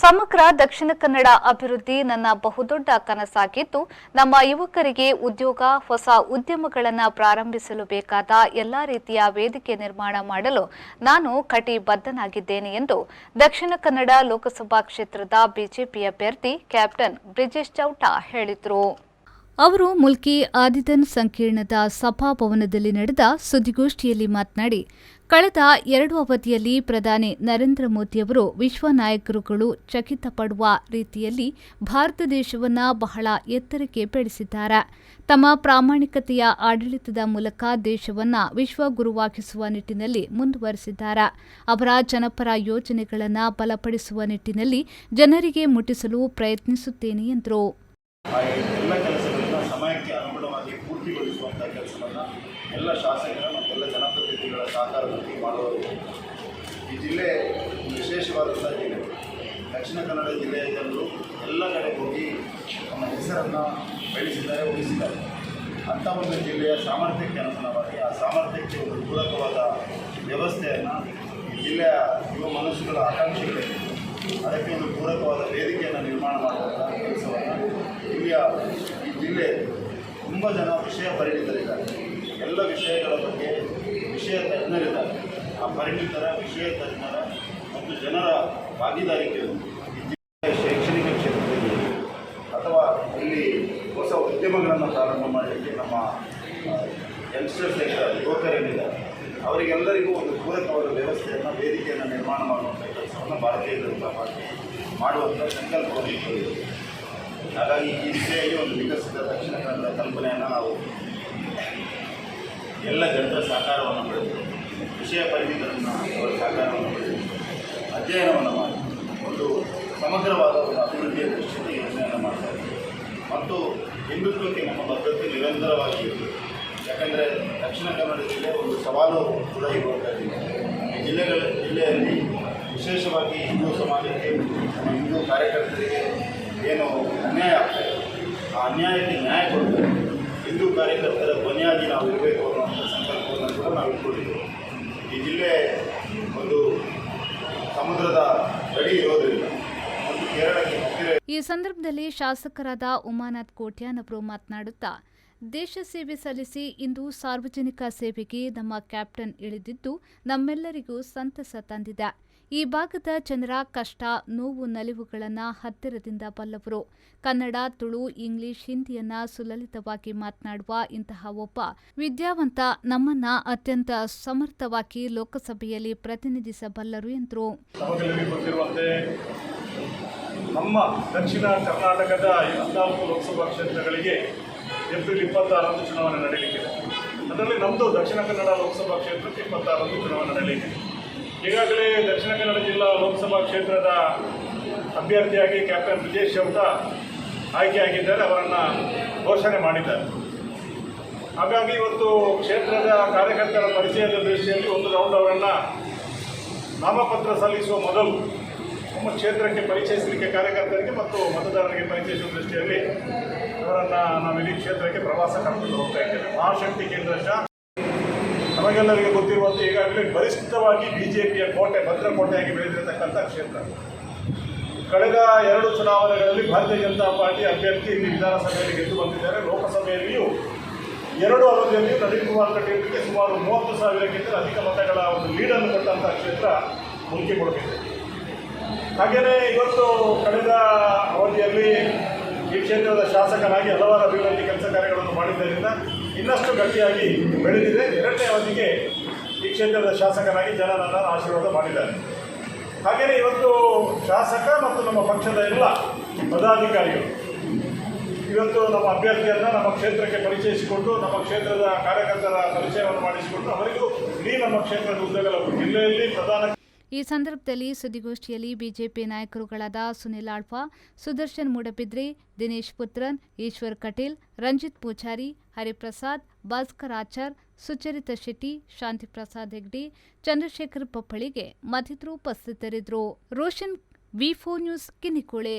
ಸಮಗ್ರ ದಕ್ಷಿಣ ಕನ್ನಡ ಅಭಿವೃದ್ಧಿ ನನ್ನ ಬಹುದೊಡ್ಡ ಕನಸಾಗಿದ್ದು, ನಮ್ಮ ಯುವಕರಿಗೆ ಉದ್ಯೋಗ, ಹೊಸ ಉದ್ಯಮಗಳನ್ನು ಪ್ರಾರಂಭಿಸಲು ಬೇಕಾದ ಎಲ್ಲಾ ರೀತಿಯ ವೇದಿಕೆ ನಿರ್ಮಾಣ ಮಾಡಲು ನಾನು ಕಟಿಬದ್ಧನಾಗಿದ್ದೇನೆ ಎಂದು ದಕ್ಷಿಣ ಕನ್ನಡ ಲೋಕಸಭಾ ಕ್ಷೇತ್ರದ ಬಿಜೆಪಿ ಅಭ್ಯರ್ಥಿ ಕ್ಯಾಪ್ಟನ್ ಬ್ರಿಜೇಶ್ ಚೌಟ ಹೇಳಿದರು. ಅವರು ಮುಲ್ಕಿ ಆದಿದನ್ ಸಂಕೀರ್ಣದ ಸಭಾಭವನದಲ್ಲಿ ನಡೆದ ಸುದ್ದಿಗೋಷ್ಠಿಯಲ್ಲಿ ಮಾತನಾಡಿ, ಕಳೆದ 2 ಅವಧಿಯಲ್ಲಿ ಪ್ರಧಾನಿ ನರೇಂದ್ರ ಮೋದಿಯವರು ವಿಶ್ವ ನಾಯಕರುಗಳು ಚಕಿತ ಪಡುವ ರೀತಿಯಲ್ಲಿ ಭಾರತ ದೇಶವನ್ನು ಬಹಳ ಎತ್ತರಕ್ಕೆ ಬೆಳೆಸಿದ್ದಾರೆ. ತಮ್ಮ ಪ್ರಾಮಾಣಿಕತೆಯ ಆಡಳಿತದ ಮೂಲಕ ದೇಶವನ್ನು ವಿಶ್ವಗುರುವಾಗಿಸುವ ನಿಟ್ಟಿನಲ್ಲಿ ಮುಂದುವರೆಸಿದ್ದಾರೆ. ಅವರ ಜನಪರ ಯೋಜನೆಗಳನ್ನು ಬಲಪಡಿಸುವ ನಿಟ್ಟಿನಲ್ಲಿ ಜನರಿಗೆ ಮುಟ್ಟಿಸಲು ಪ್ರಯತ್ನಿಸುತ್ತೇನೆ ಎಂದರು. ಎಲ್ಲ ಕೆಲಸಗಳನ್ನು ಸಮಯಕ್ಕೆ ಅನುಗುಣವಾಗಿ ಪೂರ್ತಿಗೊಳಿಸುವಂಥ ಕೆಲಸವನ್ನು ಎಲ್ಲ ಶಾಸಕರ ಮತ್ತು ಎಲ್ಲ ಜನಪ್ರತಿನಿಧಿಗಳ ಸಹಕಾರದೊಂದಿಗೆ ಮಾಡುವುದು. ಈ ಜಿಲ್ಲೆ ವಿಶೇಷವಾದಂಥ ಜಿಲ್ಲೆ. ದಕ್ಷಿಣ ಕನ್ನಡ ಜಿಲ್ಲೆಯ ಜನರು ಎಲ್ಲ ಕಡೆ ಹೋಗಿ ನಮ್ಮ ಹೆಸರನ್ನು ಬೆಳೆಸಿದ್ದಾರೆ, ಉಳಿಸಿದ್ದಾರೆ. ಅಂಥ ಒಂದು ಜಿಲ್ಲೆಯ ಸಾಮರ್ಥ್ಯಕ್ಕೆ ಅನುಗುಣವಾಗಿ ಆ ಸಾಮರ್ಥ್ಯಕ್ಕೆ ಒಂದು ಪೂರಕವಾದ ವ್ಯವಸ್ಥೆಯನ್ನು ಈ ಜಿಲ್ಲೆಯ ಯುವ ಮನಸ್ಸುಗಳ ಆಕಾಂಕ್ಷೆಗಳಿವೆ. ಅದಕ್ಕೆ ಒಂದು ಪೂರಕವಾದ ವೇದಿಕೆಯನ್ನು ನಿರ್ಮಾಣ ಮಾಡುವಂಥ ಕೆಲಸವನ್ನು ಈ ಜಿಲ್ಲೆ ತುಂಬ ಜನ ವಿಷಯ ಪರಿಣಿತರಿದ್ದಾರೆ. ಎಲ್ಲ ವಿಷಯಗಳ ಬಗ್ಗೆ ವಿಷಯ ತಜ್ಞರಿದ್ದಾರೆ. ಆ ಪರಿಣಿತರ, ವಿಷಯ ತಜ್ಞರ ಮತ್ತು ಜನರ ಭಾಗಿದಾರಿಕೆ ಈ ಜಿಲ್ಲೆಯ ಶೈಕ್ಷಣಿಕ ಕ್ಷೇತ್ರದಲ್ಲಿ ಅಥವಾ ಇಲ್ಲಿ ಹೊಸ ಉದ್ಯಮಗಳನ್ನು ಪ್ರಾರಂಭ ಮಾಡಲಿಕ್ಕೆ ನಮ್ಮ ಯಂಗ್ಸ್ಟರ್ಸ್ ಇದ್ದಾರೆ, ಯುವಕರೇನಿದ್ದಾರೆ, ಅವರಿಗೆಲ್ಲರಿಗೂ ಒಂದು ಪೂರಕವಾದ ವ್ಯವಸ್ಥೆಯನ್ನು, ವೇದಿಕೆಯನ್ನು ನಿರ್ಮಾಣ ಮಾಡುವಂಥ ಕೆಲಸವನ್ನು ಭಾರತೀಯ ಜನತಾ ಪಾರ್ಟಿ ಮಾಡುವಂಥ ಸಂಕಲ್ಪವನ್ನು ಇಟ್ಟಿದೆ. ಹಾಗಾಗಿ ಈ ದಿಸೆಯಲ್ಲಿ ಒಂದು ವಿಕಸಿತ ದಕ್ಷಿಣ ಕನ್ನಡ ಕಲ್ಪನೆಯನ್ನು ನಾವು ಎಲ್ಲ ಜನರ ಸಹಕಾರವನ್ನು ಪಡೆದು, ವಿಷಯ ಪರಿಣಿತರನ್ನು ಅವರ ಸಹಕಾರವನ್ನು ಪಡೆದು, ಅಧ್ಯಯನವನ್ನು ಮಾಡಿ ಒಂದು ಸಮಗ್ರವಾದ ಒಂದು ಅಭಿವೃದ್ಧಿಯ ದೃಷ್ಟಿಯಿಂದ ಯೋಜನೆಯನ್ನು ಮಾಡ್ತಾ ಇದ್ದೀವಿ. ಮತ್ತು ಹಿಂದುತ್ವಕ್ಕೆ ನಮ್ಮ ಬದ್ಧತೆ ನಿರಂತರವಾಗಿ ಇರುತ್ತೆ. ಯಾಕಂದರೆ ದಕ್ಷಿಣ ಕನ್ನಡ ಜಿಲ್ಲೆ ಒಂದು ಸವಾಲು ಕೂಡ ಇರುವಂಥ ಜಿಲ್ಲೆ. ಈ ಜಿಲ್ಲೆಯಲ್ಲಿ ವಿಶೇಷವಾಗಿ ಹಿಂದೂ ಸಮಾಜಕ್ಕೆ, ನಮ್ಮ ಹಿಂದೂ ಕಾರ್ಯಕರ್ತರಿಗೆ ಏನು ಅನ್ಯಾಯ ಆಗ್ತಾಯಿದೆ, ಆ ಅನ್ಯಾಯಕ್ಕೆ ನ್ಯಾಯ ಕೊಡ್ತಾರೆ. ಹಿಂದೂ ಕಾರ್ಯಕರ್ತರ ಧ್ವನಿಯಾಗಿ ನಾವು ಇರಬೇಕು ಅನ್ನುವಂಥ ಸಂಕಲ್ಪವನ್ನು ಕೂಡ ನಾವು ಇಟ್ಕೊಂಡಿದ್ದೇವೆ. ಈ ಜಿಲ್ಲೆ ಒಂದು ಸಮುದ್ರದ ಗಡಿ ಇರೋದರಿಂದ ಮತ್ತು ಕೇರಳಕ್ಕೆ ಹತ್ತಿರ. ಈ ಸಂದರ್ಭದಲ್ಲಿ ಶಾಸಕರಾದ ಉಮಾನಾಥ್ ಕೋಟ್ಯಾನ್ ಅವರು ಮಾತನಾಡುತ್ತಾ, ದೇಶ ಸೇವೆ ಸಲ್ಲಿಸಿ ಇಂದು ಸಾರ್ವಜನಿಕ ಸೇವೆಗೆ ನಮ್ಮ ಕ್ಯಾಪ್ಟನ್ ಇಳಿದಿದ್ದು ನಮ್ಮೆಲ್ಲರಿಗೂ ಸಂತಸ ತಂದಿದೆ. ಈ ಭಾಗದ ಜನರ ಕಷ್ಟ, ನೋವು, ನಲಿವುಗಳನ್ನು ಹತ್ತಿರದಿಂದ ಬಲ್ಲವರು. ಕನ್ನಡ, ತುಳು, ಇಂಗ್ಲಿಷ್, ಹಿಂದಿಯನ್ನ ಸುಲಲಿತವಾಗಿ ಮಾತನಾಡುವ ಇಂತಹ ಒಬ್ಬ ವಿದ್ಯಾವಂತ ನಮ್ಮನ್ನ ಅತ್ಯಂತ ಸಮರ್ಥವಾಗಿ ಲೋಕಸಭೆಯಲ್ಲಿ ಪ್ರತಿನಿಧಿಸಬಲ್ಲರು ಎಂದರು. ನಮ್ಮ ದಕ್ಷಿಣ ಕರ್ನಾಟಕದ 14 ಲೋಕಸಭಾ ಕ್ಷೇತ್ರಗಳಿಗೆ ಏಪ್ರಿಲ್ 26ರಂದು ಚುನಾವಣೆ ನಡೆಯಲಿಕ್ಕಿದೆ. ಅದರಲ್ಲಿ ನಮ್ಮದು ದಕ್ಷಿಣ ಕನ್ನಡ ಲೋಕಸಭಾ ಕ್ಷೇತ್ರಕ್ಕೆ 26ರಂದು ಚುನಾವಣೆ ನಡೆಯಲಿದೆ. ಈಗಾಗಲೇ ದಕ್ಷಿಣ ಕನ್ನಡ ಜಿಲ್ಲಾ ಲೋಕಸಭಾ ಕ್ಷೇತ್ರದ ಅಭ್ಯರ್ಥಿಯಾಗಿ ಕ್ಯಾಪ್ಟನ್ ಬ್ರಿಜೇಶ್ ಚೌಟ ಆಯ್ಕೆಯಾಗಿದ್ದಾರೆ, ಅವರನ್ನು ಘೋಷಣೆ ಮಾಡಿದ್ದಾರೆ. ಹಾಗಾಗಿ ಇವತ್ತು ಕ್ಷೇತ್ರದ ಕಾರ್ಯಕರ್ತರ ಪರಿಚಯದ ದೃಷ್ಟಿಯಲ್ಲಿ ಒಂದು ರೌಂಡ್ ಅವರನ್ನು ನಾಮಪತ್ರ ಸಲ್ಲಿಸುವ ಮೊದಲು ನಮ್ಮ ಕ್ಷೇತ್ರಕ್ಕೆ ಪರಿಚಯಿಸಲಿಕ್ಕೆ, ಕಾರ್ಯಕರ್ತರಿಗೆ ಮತ್ತು ಮತದಾರರಿಗೆ ಪರಿಚಯಿಸುವ ದೃಷ್ಟಿಯಲ್ಲಿ ಅವರನ್ನು ನಾವು ಇಡೀ ಕ್ಷೇತ್ರಕ್ಕೆ ಪ್ರವಾಸ ಕರೆದುಕೊಂಡು ಹೋಗ್ತಾ ಇದ್ದೇವೆ. ಮಹಾಶಕ್ತಿ ಕೇಂದ್ರ ನಮಗೆಲ್ಲರಿಗೆ ಗೊತ್ತಿರುವಂತೆ ಈಗಾಗಲೇ ಬಲಿಷ್ಠವಾಗಿ ಬಿಜೆಪಿಯ ಕೋಟೆ, ಭದ್ರಕೋಟೆಯಾಗಿ ಬೆಳೆದಿರತಕ್ಕಂಥ ಕ್ಷೇತ್ರ. ಕಳೆದ 2 ಚುನಾವಣೆಗಳಲ್ಲಿ ಭಾರತೀಯ ಜನತಾ ಪಾರ್ಟಿ ಅಭ್ಯರ್ಥಿ ಇಲ್ಲಿ ವಿಧಾನಸಭೆಯಲ್ಲಿ ಗೆದ್ದು ಬಂದಿದ್ದಾರೆ. ಲೋಕಸಭೆಯಲ್ಲಿಯೂ 2 ಅವಧಿಯಲ್ಲಿಯೂ ನಳಿನ್ ಕುಮಾರ್ ಕಟೀಲ್ಗೆ ಸುಮಾರು 30,000ಕ್ಕಿಂತ ಅಧಿಕ ಮತಗಳ ಒಂದು ಲೀಡನ್ನು ಕೊಟ್ಟಂಥ ಕ್ಷೇತ್ರ ಮುಲ್ಕಿ ಮುಳುಗಿದೆ. ಹಾಗೆಯೇ ಇವತ್ತು ಕಳೆದ ಅವಧಿಯಲ್ಲಿ ಈ ಕ್ಷೇತ್ರದ ಶಾಸಕನಾಗಿ ಹಲವಾರು ಅಭಿವೃದ್ಧಿ ಕೆಲಸ ಕಾರ್ಯಗಳನ್ನು ಮಾಡಿದ್ದರಿಂದ ಇನ್ನಷ್ಟು ಗಟ್ಟಿಯಾಗಿ ಬೆಳೆದಿದೆ. 2ನೇ ಅವಧಿಗೆ ಈ ಕ್ಷೇತ್ರದ ಶಾಸಕನಾಗಿ ಜನ ನನ್ನನ್ನು ಆಶೀರ್ವಾದ ಮಾಡಿದ್ದಾರೆ. ಹಾಗೆಯೇ ಇವತ್ತು ಶಾಸಕ ಮತ್ತು ನಮ್ಮ ಪಕ್ಷದ ಎಲ್ಲ ಪದಾಧಿಕಾರಿಗಳು ಇವತ್ತು ನಮ್ಮ ಅಭ್ಯರ್ಥಿಯನ್ನು ನಮ್ಮ ಕ್ಷೇತ್ರಕ್ಕೆ ಪರಿಚಯಿಸಿಕೊಂಡು, ನಮ್ಮ ಕ್ಷೇತ್ರದ ಕಾರ್ಯಕರ್ತರ ಪರಿಚಯವನ್ನು ಮಾಡಿಸಿಕೊಂಡು ಅವರಿಗೂ ಇಡೀ ನಮ್ಮ ಕ್ಷೇತ್ರದ ಉದ್ದಗಲ ಜಿಲ್ಲೆಯಲ್ಲಿ ಪ್ರಧಾನ. ಈ ಸಂದರ್ಭದಲ್ಲಿ ಸುದ್ದಿಗೋಷ್ಠಿಯಲ್ಲಿ ಬಿಜೆಪಿ ನಾಯಕರುಗಳಾದ ಸುನಿಲ್ ಆಳ್ವಾ, ಸುದರ್ಶನ್ ಮೂಡಬಿದ್ರಿ, ದಿನೇಶ್ ಪುತ್ರನ್, ಈಶ್ವರ್ ಕಟೀಲ್, ರಂಜಿತ್ ಪೂಜಾರಿ, ಹರಿಪ್ರಸಾದ್, ಭಾಸ್ಕರ್ ಆಚಾರ್, ಸುಚರಿತಾ ಶೆಟ್ಟಿ, ಶಾಂತಿ ಪ್ರಸಾದ್ ಹೆಗ್ಡೆ, ಚಂದ್ರಶೇಖರ್ ಪಪ್ಪಳಿಗೆ ಮತ್ತಿತರರು ಉಪಸ್ಥಿತರಿದ್ದರು. ರೋಷನ್, ವಿ4 ನ್ಯೂಸ್, ಕಿನ್ನಿಕೋಳೆ.